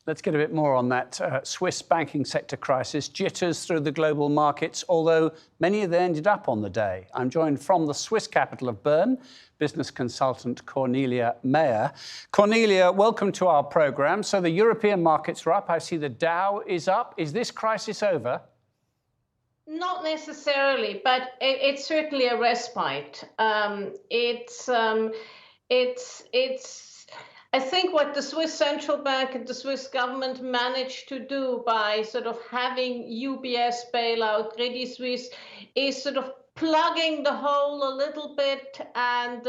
Let's get a bit more on that Swiss banking sector crisis, jitters through the global markets, although many of them ended up on the day. I'm joined from the Swiss capital of Bern, business consultant Cornelia Meyer. Cornelia, welcome to our programme. So the European markets are up. I see the Dow is up. Is this crisis over? Not necessarily, but it's certainly a respite. I think what the Swiss central bank and the Swiss government managed to do by sort of having UBS bailout Credit Suisse is sort of plugging the hole a little bit and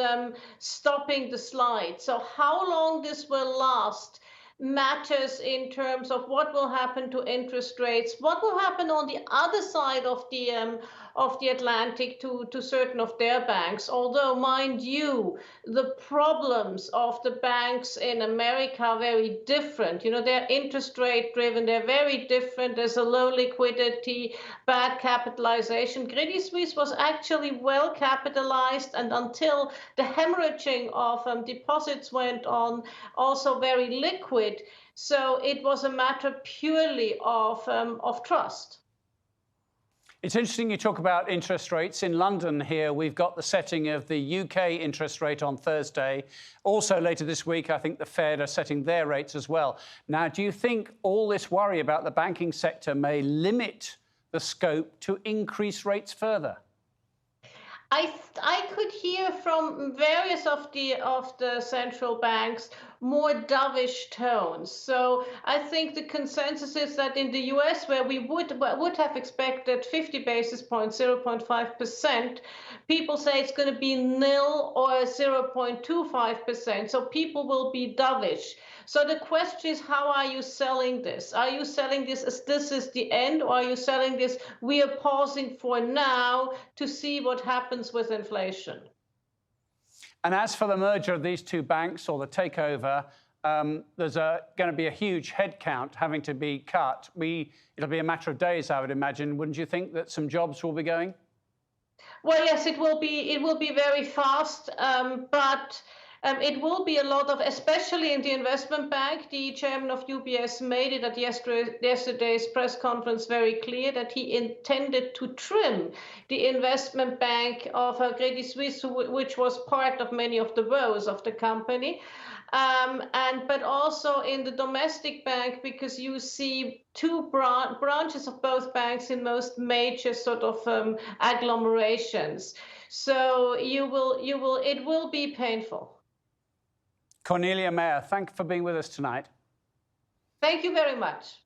stopping the slide. So how long this will last matters in terms of what will happen to interest rates, what will happen on the other side of the Atlantic to certain of their banks. Although, mind you, the problems of the banks in America are very different. You know, they're interest rate driven, they're very different. There's a low liquidity, bad capitalization. Credit Suisse was actually well capitalized, and until the hemorrhaging of deposits went on, also very liquid. So it was a matter purely of trust. It's interesting you talk about interest rates. In London here, we've got the setting of the UK interest rate on Thursday. Also later this week, I think the Fed are setting their rates as well. Now, do you think all this worry about the banking sector may limit the scope to increase rates further? I could hear from various of the central banks more dovish tones. So I think the consensus is that in the US, where we would have expected 50 basis points, 0.5%, people say it's going to be nil or 0.25%. So people will be dovish. So the question is, how are you selling this? Are you selling this as this is the end, or are you selling this, we are pausing for now to see what happens with inflation? And as for the merger of these two banks or the takeover, there's going to be a huge headcount having to be cut. It'll be a matter of days, I would imagine. Wouldn't you think that some jobs will be going? Well, yes, it will be very fast, but it will be a lot of, especially in the investment bank. The chairman of UBS made it at yesterday's press conference very clear that he intended to trim the investment bank of Credit Suisse, which was part of many of the woes of the company. But also in the domestic bank, because you see two branches of both banks in most major sort of agglomerations. So it will be painful. Cornelia Meyer, thank you for being with us tonight. Thank you very much.